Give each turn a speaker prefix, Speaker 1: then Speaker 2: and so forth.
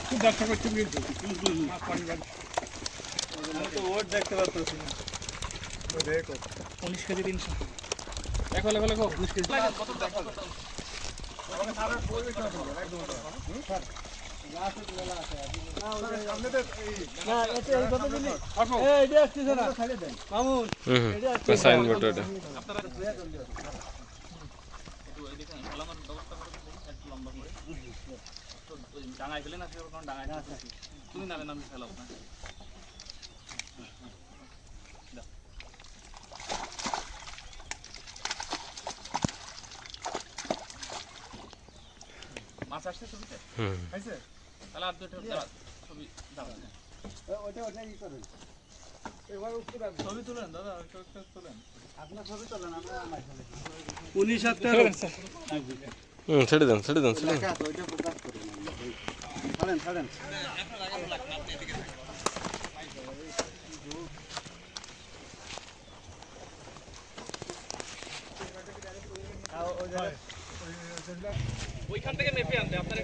Speaker 1: খুব ব্যবসা করতে কিন্তু তো ওট দেখতে পাচ্ছি না। 19 কেজি 300 দেখো লেখো লেখো 19 কেজি কত দেখো আমাকে সারা পরিবেশ না একদম স্যার লাস্টে তোলা আছে না ওই সামনে তো না এটা এই কত দিন এই এটা আসছে না খালি দেন মামুন এটা আসছে
Speaker 2: সাইন বোর্ড এটা
Speaker 1: আপনারা তো এই দেখেন সালামার ব্যবস্থা করে একটু লম্বা করে তো ওই ডাঙায় ফেলে না সেরকম ডাঙায় না তুমি নামে নামে ফেলাও না মাছ আসছে ছবিতে খাইছে তাহলে আর দুটো ছবি দাও ওটা ওটা ই করেন এবার উপরে ছবি তুলেন দাদা একটা তুলেন আপনার ছবি তুলেন আমরা আমার ছবি 19 হাতে
Speaker 2: ছেড়ে দেন
Speaker 1: ওইটা প্রকাশ করুন ছাড়েন ছাড়েন আপনার লাগানো লাগবে আপনি এদিকে ওইখান থেকে মেপে আনতে আপনার